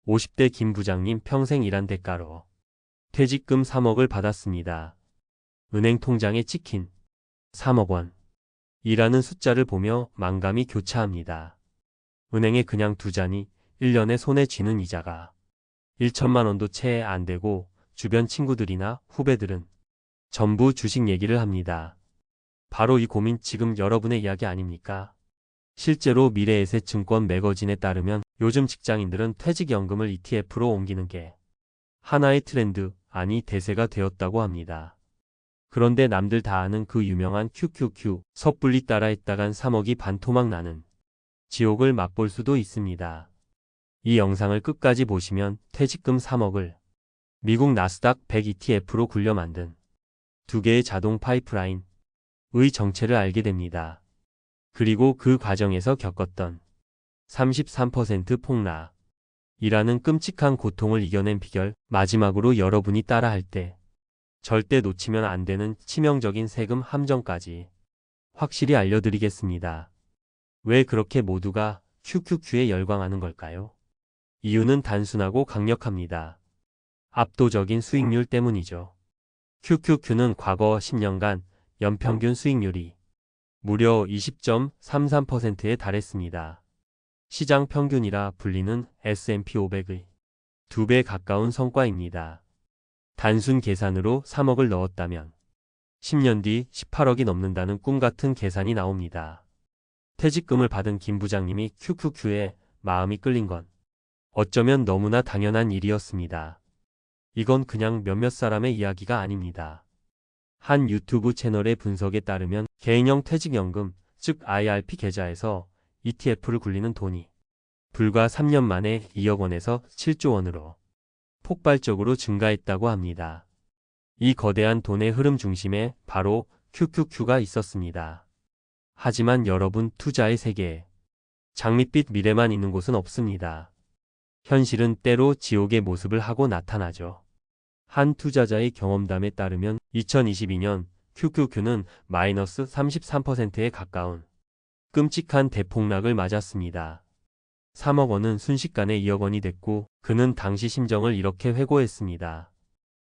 50대 김 부장님 평생 일한 대가로 퇴직금 3억을 받았습니다. 은행 통장에 찍힌 3억 원. 이라는 숫자를 보며 만감이 교차합니다. 은행에 그냥 두자니 1년에 손에 쥐는 이자가 1천만 원도 채 안 되고 주변 친구들이나 후배들은 전부 주식 얘기를 합니다. 바로 이 고민 지금 여러분의 이야기 아닙니까? 실제로 미래에셋증권 매거진에 따르면 요즘 직장인들은 퇴직연금을 ETF로 옮기는 게 하나의 트렌드, 아니 대세가 되었다고 합니다. 그런데 남들 다 아는 그 유명한 QQQ 섣불리 따라했다간 3억이 반토막 나는 지옥을 맛볼 수도 있습니다. 이 영상을 끝까지 보시면 퇴직금 3억을 미국 나스닥 100 ETF로 굴려 만든 두 개의 자동 파이프라인의 정체를 알게 됩니다. 그리고 그 과정에서 겪었던 33% 폭락이라는 끔찍한 고통을 이겨낸 비결, 마지막으로 여러분이 따라할 때 절대 놓치면 안 되는 치명적인 세금 함정까지 확실히 알려드리겠습니다. 왜 그렇게 모두가 QQQ에 열광하는 걸까요? 이유는 단순하고 강력합니다. 압도적인 수익률 때문이죠. QQQ는 과거 10년간 연평균 수익률이 무려 20.33%에 달했습니다. 시장 평균이라 불리는 S&P 500의 2배 가까운 성과입니다. 단순 계산으로 3억을 넣었다면 10년 뒤 18억이 넘는다는 꿈같은 계산이 나옵니다. 퇴직금을 받은 김 부장님이 QQQ에 마음이 끌린 건 어쩌면 너무나 당연한 일이었습니다. 이건 그냥 몇몇 사람의 이야기가 아닙니다. 한 유튜브 채널의 분석에 따르면 개인형 퇴직연금, 즉 IRP 계좌에서 ETF를 굴리는 돈이 불과 3년 만에 2억 원에서 7조 원으로 폭발적으로 증가했다고 합니다. 이 거대한 돈의 흐름 중심에 바로 QQQ가 있었습니다. 하지만 여러분, 투자의 세계에 장밋빛 미래만 있는 곳은 없습니다. 현실은 때로 지옥의 모습을 하고 나타나죠. 한 투자자의 경험담에 따르면 2022년 QQQ는 마이너스 33%에 가까운 끔찍한 대폭락을 맞았습니다. 3억 원은 순식간에 2억 원이 됐고 그는 당시 심정을 이렇게 회고했습니다.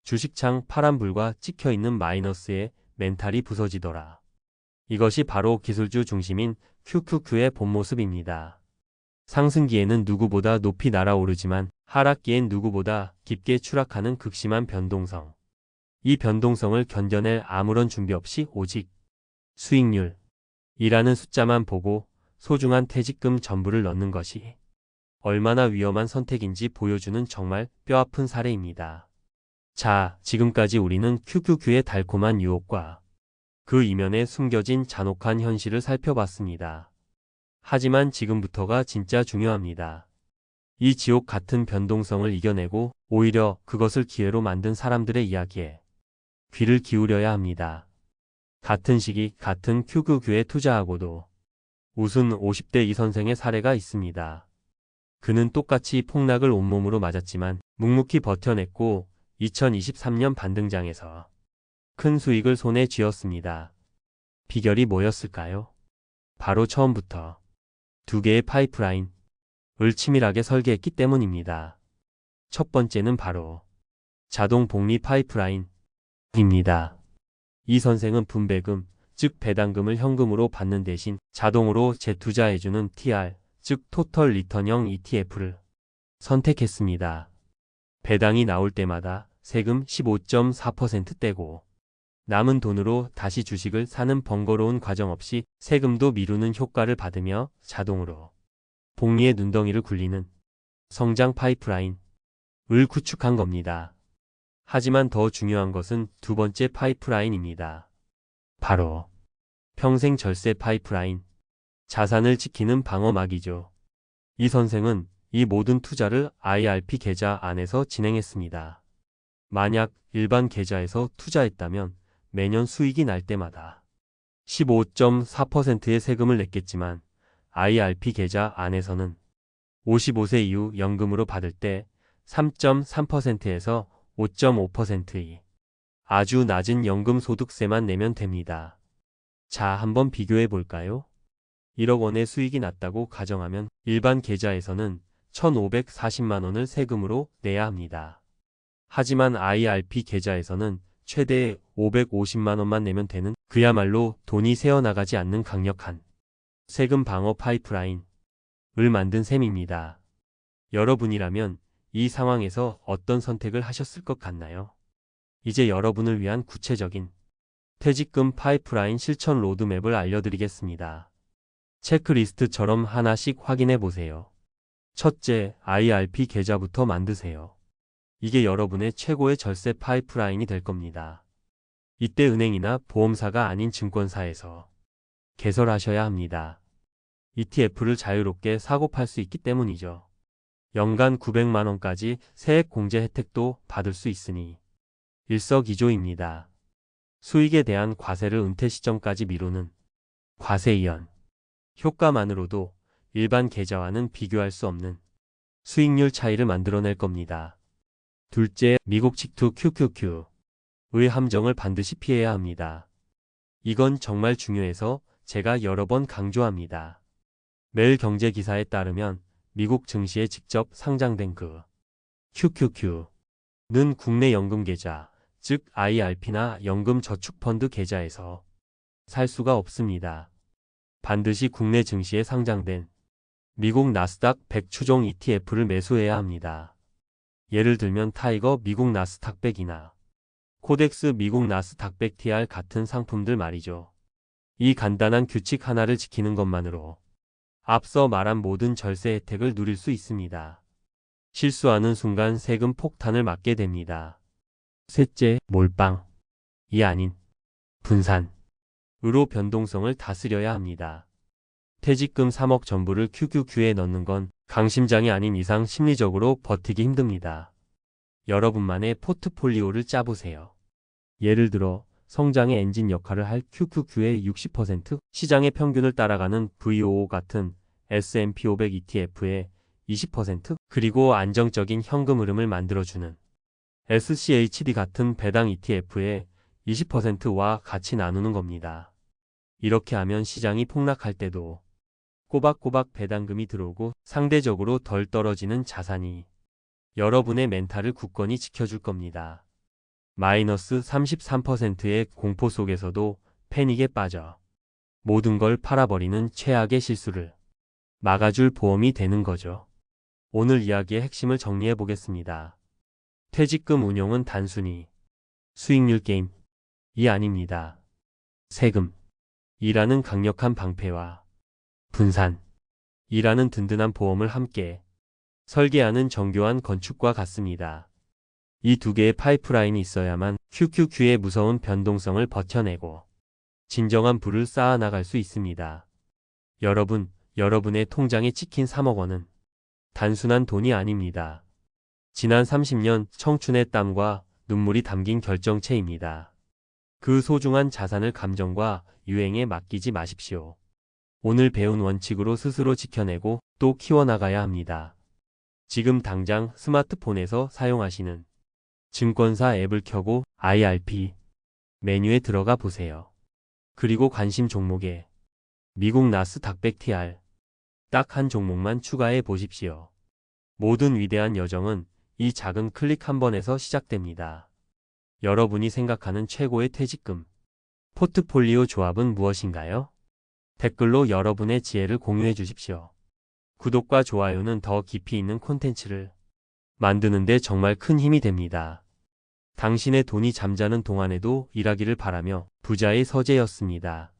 주식창 파란불과 찍혀있는 마이너스에 멘탈이 부서지더라. 이것이 바로 기술주 중심인 QQQ의 본 모습입니다. 상승기에는 누구보다 높이 날아오르지만 하락기엔 누구보다 깊게 추락하는 극심한 변동성. 이 변동성을 견뎌낼 아무런 준비 없이 오직 수익률이라는 숫자만 보고 소중한 퇴직금 전부를 넣는 것이 얼마나 위험한 선택인지 보여주는 정말 뼈아픈 사례입니다. 자, 지금까지 우리는 QQQ의 달콤한 유혹과 그 이면에 숨겨진 잔혹한 현실을 살펴봤습니다. 하지만 지금부터가 진짜 중요합니다. 이 지옥 같은 변동성을 이겨내고 오히려 그것을 기회로 만든 사람들의 이야기에 귀를 기울여야 합니다. 같은 시기 같은 QQQ에 투자하고도 웃은 50대 이 선생의 사례가 있습니다. 그는 똑같이 폭락을 온몸으로 맞았지만 묵묵히 버텨냈고 2023년 반등장에서 큰 수익을 손에 쥐었습니다. 비결이 뭐였을까요? 바로 처음부터 두 개의 파이프라인을 치밀하게 설계했기 때문입니다. 첫 번째는 바로 자동 복리 파이프라인입니다. 이 선생은 분배금, 즉 배당금을 현금으로 받는 대신 자동으로 재투자해주는 TR, 즉 토털 리턴형 ETF를 선택했습니다. 배당이 나올 때마다 세금 15.4% 떼고 남은 돈으로 다시 주식을 사는 번거로운 과정 없이 세금도 미루는 효과를 받으며 자동으로 복리의 눈덩이를 굴리는 성장 파이프라인을 구축한 겁니다. 하지만 더 중요한 것은 두 번째 파이프라인입니다. 바로 평생 절세 파이프라인, 자산을 지키는 방어막이죠. 이 선생은 이 모든 투자를 IRP 계좌 안에서 진행했습니다. 만약 일반 계좌에서 투자했다면 매년 수익이 날 때마다 15.4%의 세금을 냈겠지만 IRP 계좌 안에서는 55세 이후 연금으로 받을 때 3.3%에서 5.5%의 아주 낮은 연금소득세만 내면 됩니다. 자, 한번 비교해 볼까요? 1억 원의 수익이 났다고 가정하면 일반 계좌에서는 1,540만 원을 세금으로 내야 합니다. 하지만 IRP 계좌에서는 최대 550만 원만 내면 되는 그야말로 돈이 새어나가지 않는 강력한 세금 방어 파이프라인을 만든 셈입니다. 여러분이라면 이 상황에서 어떤 선택을 하셨을 것 같나요? 이제 여러분을 위한 구체적인 퇴직금 파이프라인 실천 로드맵을 알려드리겠습니다. 체크리스트처럼 하나씩 확인해 보세요. 첫째, IRP 계좌부터 만드세요. 이게 여러분의 최고의 절세 파이프라인이 될 겁니다. 이때 은행이나 보험사가 아닌 증권사에서 개설하셔야 합니다. ETF를 자유롭게 사고 팔 수 있기 때문이죠. 연간 900만 원까지 세액 공제 혜택도 받을 수 있으니 일석이조입니다. 수익에 대한 과세를 은퇴 시점까지 미루는 과세 이연 효과만으로도 일반 계좌와는 비교할 수 없는 수익률 차이를 만들어낼 겁니다. 둘째, 미국 직투 QQQ의 함정을 반드시 피해야 합니다. 이건 정말 중요해서 제가 여러 번 강조합니다. 매일 경제 기사에 따르면 미국 증시에 직접 상장된 그 QQQ는 국내 연금 계좌, 즉 IRP나 연금저축펀드 계좌에서 살 수가 없습니다. 반드시 국내 증시에 상장된 미국 나스닥 100 추종 ETF를 매수해야 합니다. 예를 들면 타이거 미국 나스닥 100이나 코덱스 미국 나스닥 100 TR 같은 상품들 말이죠. 이 간단한 규칙 하나를 지키는 것만으로 앞서 말한 모든 절세 혜택을 누릴 수 있습니다. 실수하는 순간 세금 폭탄을 맞게 됩니다. 셋째, 몰빵이 아닌 분산으로 변동성을 다스려야 합니다. 퇴직금 3억 전부를 QQQ에 넣는 건 강심장이 아닌 이상 심리적으로 버티기 힘듭니다. 여러분만의 포트폴리오를 짜보세요. 예를 들어 성장의 엔진 역할을 할 QQQ의 60%, 시장의 평균을 따라가는 VOO 같은 S&P 500 ETF의 20%, 그리고 안정적인 현금 흐름을 만들어주는 SCHD 같은 배당 ETF의 20%와 같이 나누는 겁니다. 이렇게 하면 시장이 폭락할 때도 꼬박꼬박 배당금이 들어오고 상대적으로 덜 떨어지는 자산이 여러분의 멘탈을 굳건히 지켜줄 겁니다. 마이너스 33%의 공포 속에서도 패닉에 빠져 모든 걸 팔아버리는 최악의 실수를 막아줄 보험이 되는 거죠. 오늘 이야기의 핵심을 정리해 보겠습니다. 퇴직금 운용은 단순히 수익률 게임이 아닙니다. 세금이라는 강력한 방패와 분산이라는 든든한 보험을 함께 설계하는 정교한 건축과 같습니다. 이 두 개의 파이프라인이 있어야만 QQQ의 무서운 변동성을 버텨내고 진정한 부를 쌓아나갈 수 있습니다. 여러분의 통장에 찍힌 3억 원은 단순한 돈이 아닙니다. 지난 30년 청춘의 땀과 눈물이 담긴 결정체입니다. 그 소중한 자산을 감정과 유행에 맡기지 마십시오. 오늘 배운 원칙으로 스스로 지켜내고 또 키워나가야 합니다. 지금 당장 스마트폰에서 사용하시는 증권사 앱을 켜고 IRP 메뉴에 들어가 보세요. 그리고 관심 종목에 미국 나스닥 100 TR 딱 한 종목만 추가해 보십시오. 모든 위대한 여정은 이 작은 클릭 한 번에서 시작됩니다. 여러분이 생각하는 최고의 퇴직금 포트폴리오 조합은 무엇인가요? 댓글로 여러분의 지혜를 공유해 주십시오. 구독과 좋아요는 더 깊이 있는 콘텐츠를 만드는 데 정말 큰 힘이 됩니다. 당신의 돈이 잠자는 동안에도 일하기를 바라며 부자의 서재였습니다.